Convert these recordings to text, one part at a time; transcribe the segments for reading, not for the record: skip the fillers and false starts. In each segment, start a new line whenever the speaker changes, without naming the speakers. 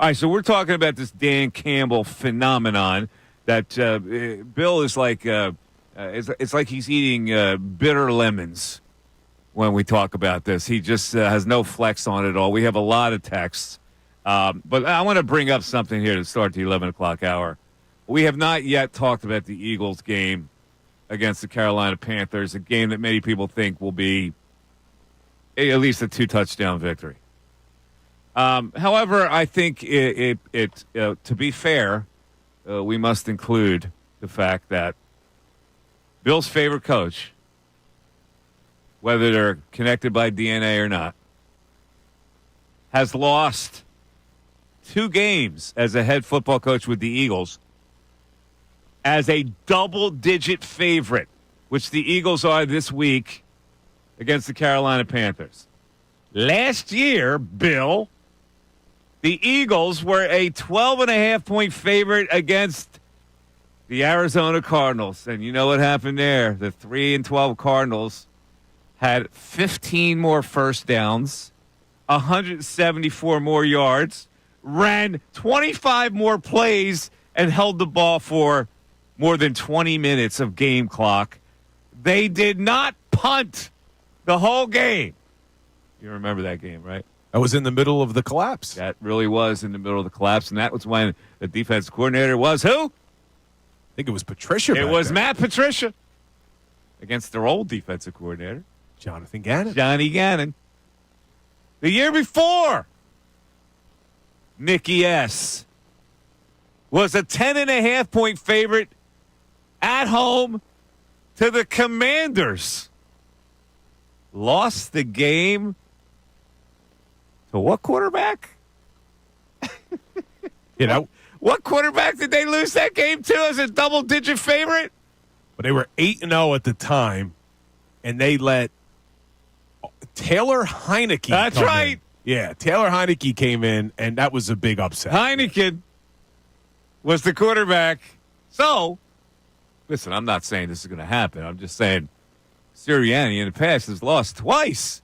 All right, so we're talking about this Dan Campbell phenomenon that Bill is like, it's like he's eating bitter lemons when we talk about this. He just has no flex on it at all. We have a lot of texts. But I want to bring up something here to start the 11 o'clock hour. We have not yet talked about the Eagles game against the Carolina Panthers, a game that many people think will be at least a 2-touchdown victory. However, I think to be fair, we must include the fact that Bill's favorite coach, whether they're connected by DNA or not, has lost 2 games as a head football coach with the Eagles as a double-digit favorite, which the Eagles are this week against the Carolina Panthers. Last year, Bill, the Eagles were a 12.5-point favorite against the Arizona Cardinals. And you know what happened there? The 3-12 Cardinals had 15 more first downs, 174 more yards, ran 25 more plays, and held the ball for more than 20 minutes of game clock. They did not punt the whole game. You remember that game, right?
That was in the middle of the collapse.
That really was in the middle of the collapse, and that was when the defense coordinator was who?
I think it was Patricia.
It was
then.
Matt Patricia against their old defensive coordinator,
Jonathan Gannon.
Johnny Gannon. The year before, Nicky S. was a 10.5-point favorite at home to the Commanders. Lost the game to what quarterback? What quarterback did they lose that game to as a double-digit favorite?
But they were 8-0 at the time, and they let Taylor Heineke
That's
come
right.
in. Yeah, Taylor Heineke came in, and that was a big upset.
Heineken was the quarterback. So, listen, I'm not saying this is going to happen. I'm just saying Sirianni in the past has lost twice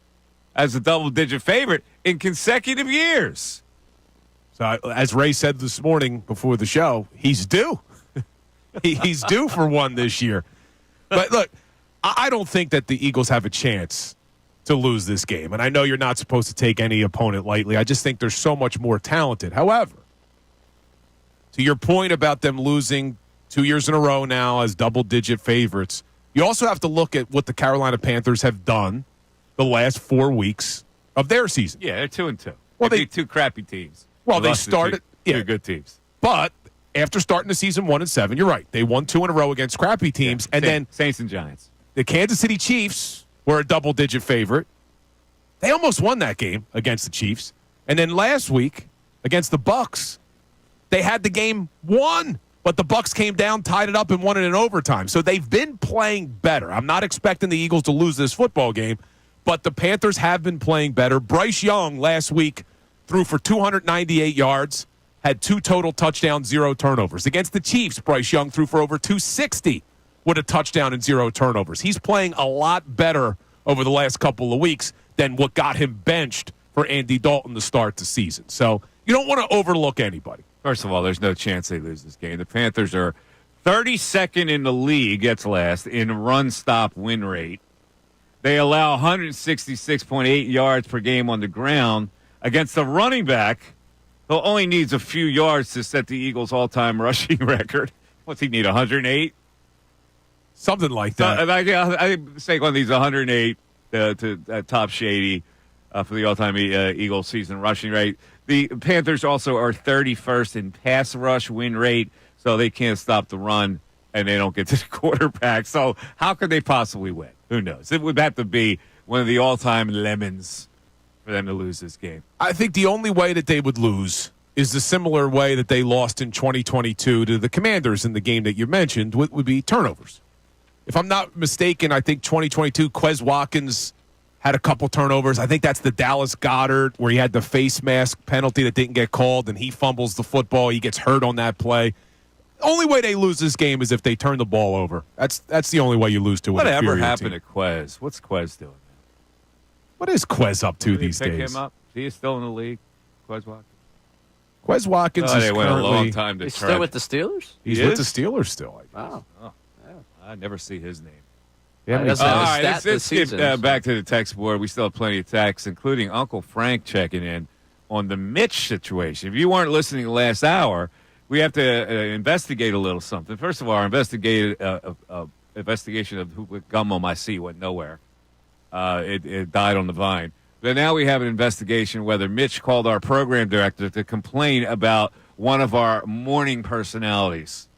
as a double-digit favorite in consecutive years.
So, as Ray said this morning before the show, he's due. He's due for one this year. But, look, I don't think that the Eagles have a chance to lose this game. And I know you're not supposed to take any opponent lightly. I just think they're so much more talented. However, to your point about them losing 2 years in a row now as double-digit favorites, you also have to look at what the Carolina Panthers have done the last 4 weeks of their season.
Yeah, they're 2-2.
Well,
they beat 2 crappy teams.
Well, they started
two good teams.
But after starting the season 1-7, you're right. They won 2 in a row against crappy teams.
Yeah,
and then
Saints and Giants.
The Kansas City Chiefs were a double-digit favorite. They almost won that game against the Chiefs. And then last week against the Bucs, they had the game won, but the Bucs came down, tied it up, and won it in overtime. So they've been playing better. I'm not expecting the Eagles to lose this football game, but the Panthers have been playing better. Bryce Young last week threw for 298 yards, had 2 total touchdowns, 0 turnovers. Against the Chiefs, Bryce Young threw for over 260 with a touchdown and 0 turnovers. He's playing a lot better over the last couple of weeks than what got him benched for Andy Dalton to start the season. So you don't want to overlook anybody.
First of all, there's no chance they lose this game. The Panthers are 32nd in the league, gets last, in run-stop win rate. They allow 166.8 yards per game on the ground. Against a running back, who only needs a few yards to set the Eagles' all-time rushing record. What's he need, 108?
Something like that.
I think one needs 108 to top shady for the all-time Eagles season rushing rate. The Panthers also are 31st in pass rush win rate, so they can't stop the run, and they don't get to the quarterback. So how could they possibly win? Who knows? It would have to be one of the all-time lemons for them to lose this game.
I think the only way that they would lose is the similar way that they lost in 2022 to the Commanders in the game that you mentioned, would be turnovers. If I'm not mistaken, I think 2022, Quez Watkins had a couple turnovers. I think that's the Dallas Goedert where he had the face mask penalty that didn't get called, and he fumbles the football. He gets hurt on that play. The only way they lose this game is if they turn the ball over. That's the only way you lose to it.
Whatever happened to Quez? What's Quez doing?
What is Quez up to these days?
Pick him up. Is he still in the league, Quez Watkins?
Quez Watkins is
They went a long
currently
time to
He's
try.
still with the Steelers?
he's with the Steelers still.
Wow.
I never see his name.
Yeah,
That's
All
not a
right,
stat
let's
this
skip
season.
back to the text board. We still have plenty of texts, including Uncle Frank checking in on the Mitch situation. If you weren't listening last hour, we have to investigate a little something. First of all, our investigation of who put gum on my seat went nowhere. It died on the vine. But now we have an investigation whether Mitch called our program director to complain about one of our morning personalities.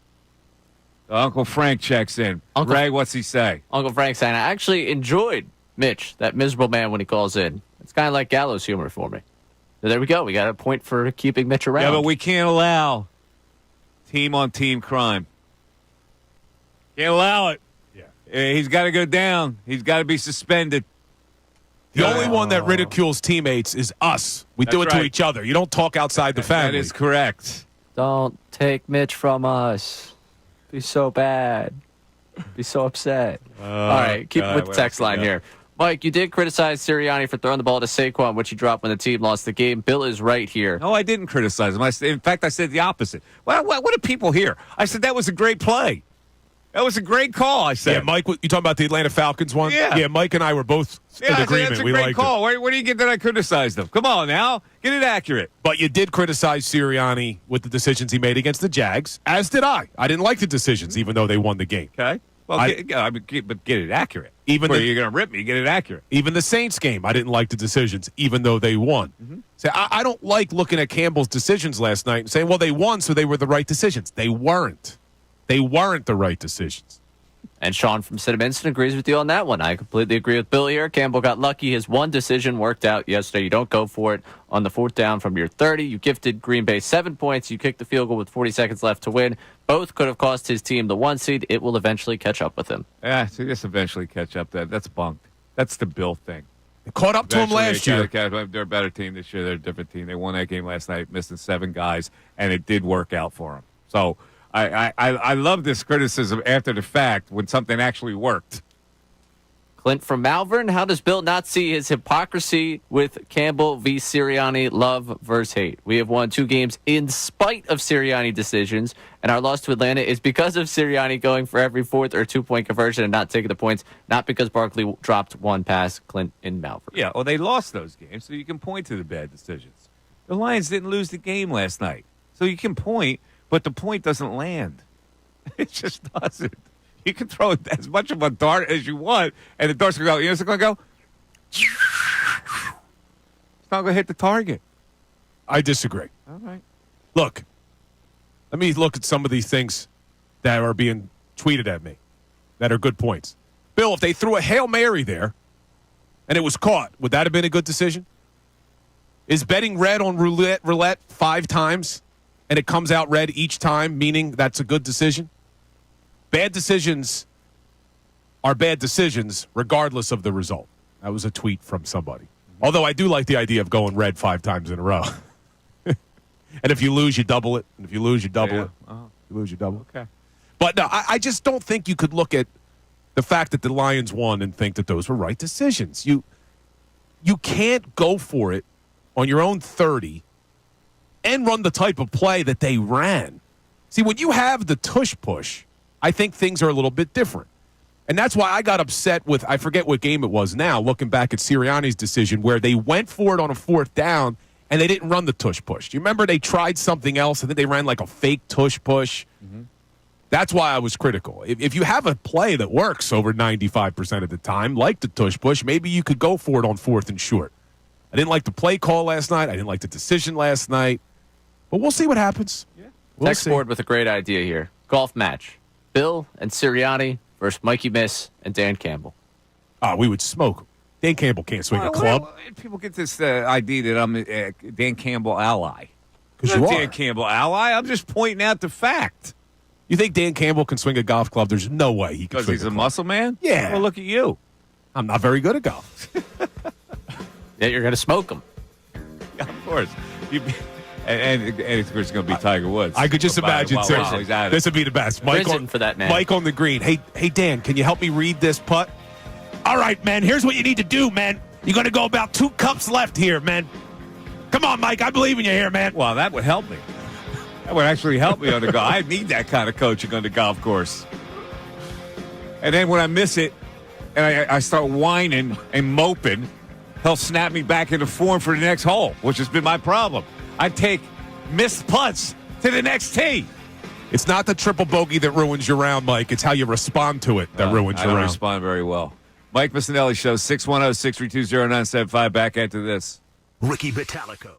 Uncle Frank checks in. Ray, what's he say?
Uncle Frank saying, I actually enjoyed Mitch, that miserable man, when he calls in. It's kind of like gallows humor for me. So there we go. We got a point for keeping Mitch around.
Yeah, but we can't allow team-on-team crime. Can't allow it. Yeah. He's got to go down. He's got to be suspended.
The only one that ridicules teammates is us. We do it to each other. You don't talk outside the family.
That is correct.
Don't take Mitch from us. Be so bad. Be so upset. All right, keep it with the text line here. Mike, you did criticize Sirianni for throwing the ball to Saquon, which he dropped when the team lost the game. Bill is right here.
No, I didn't criticize him. In fact, I said the opposite. What do people hear? I said that was a great play. That was a great call, I said.
Yeah, Mike, you talking about the Atlanta Falcons one?
Yeah.
Mike and I were both in
I
agreement.
said that's a
we
great
liked
call.
it.
Where do you get that I criticized him? Come on now. Get it accurate.
But you did criticize Sirianni with the decisions he made against the Jags, as did I. I didn't like the decisions, even though they won the game.
Okay. Well, but get it accurate.
Even
Where you're going to rip me, get it accurate.
Even the Saints game, I didn't like the decisions, even though they won. Mm-hmm. So I don't like looking at Campbell's decisions last night and saying, well, they won, so they were the right decisions. They weren't. They weren't the right decisions.
And Sean from Cinnamonston agrees with you on that one. I completely agree with Bill here. Campbell got lucky. His one decision worked out yesterday. You don't go for it on the fourth down from your 30. You gifted Green Bay 7 points. You kicked the field goal with 40 seconds left to win. Both could have cost his team the 1 seed. It will eventually catch up with him.
Yeah, so just eventually catch up. That's bunked. That's the Bill thing.
It caught up to him last year.
They're a better team this year. They're a different team. They won that game last night, missing 7 guys, and it did work out for them. So I love this criticism after the fact when something actually worked.
Clint from Malvern, how does Bill not see his hypocrisy with Campbell v. Sirianni, love versus hate? We have won 2 games in spite of Sirianni decisions, and our loss to Atlanta is because of Sirianni going for every 4th or 2-point conversion and not taking the points, not because Barkley dropped 1 pass. Clint in Malvern.
Yeah, well, they lost those games, so you can point to the bad decisions. The Lions didn't lose the game last night, so you can point, but the point doesn't land. It just doesn't. You can throw as much of a dart as you want, and the dart's going to go, you know what's going to go? It's not going to hit the target.
I disagree.
All right.
Look, let me look at some of these things that are being tweeted at me that are good points. Bill, if they threw a Hail Mary there and it was caught, would that have been a good decision? Is betting red on roulette 5 times and it comes out red each time, meaning that's a good decision? Bad decisions are bad decisions regardless of the result. That was a tweet from somebody. Although I do like the idea of going red 5 times in a row. And if you lose, you double it. And if you lose, you double it.
Uh-huh.
You lose, you double it.
Okay.
But no, I just don't think you could look at the fact that the Lions won and think that those were right decisions. You can't go for it on your own 30 and run the type of play that they ran. See, when you have the tush push, I think things are a little bit different. And that's why I got upset with, I forget what game it was now, looking back at Sirianni's decision where they went for it on a 4th down and they didn't run the tush push. Do you remember they tried something else? I think they ran like a fake tush push. Mm-hmm. That's why I was critical. If you have a play that works over 95% of the time, like the tush push, maybe you could go for it on 4th and short. I didn't like the play call last night. I didn't like the decision last night. But we'll see what happens.
Yeah.
We'll
Text
see.
board with a great idea here. Golf match. Bill and Sirianni versus Mikey Miss and Dan Campbell.
We would smoke. Dan Campbell can't swing a club.
Well, people get this idea that I'm a Dan Campbell ally.
Because
I'm
you
not
are.
Dan Campbell ally. I'm just pointing out the fact.
You think Dan Campbell can swing a golf club? There's no way he can
Because
swing
he's a
club.
muscle man?
Yeah.
Well, look at you.
I'm not very good at golf.
Yeah, you're going to smoke them.
Yeah, of course. And of course, it's going to be Tiger Woods.
I could just imagine
while he's at it.
this would be the best. Mike
Prison for that man.
Mike on the green. Hey, Dan, can you help me read this putt? All right, man. Here's what you need to do, man. You're going to go about 2 cups left here, man. Come on, Mike. I believe in you here, man.
Well, that would help me. That would actually help me on the golf. I need that kind of coaching on the golf course. And then when I miss it and I start whining and moping, he'll snap me back into form for the next hole, which has been my problem. I take missed putts to the next tee.
It's not the triple bogey that ruins your round, Mike. It's how you respond to it that ruins
I
your
don't
round.
respond very well. Mike Missanelli Show, 610-632-0975. Back after this.
Ricky Vitalico.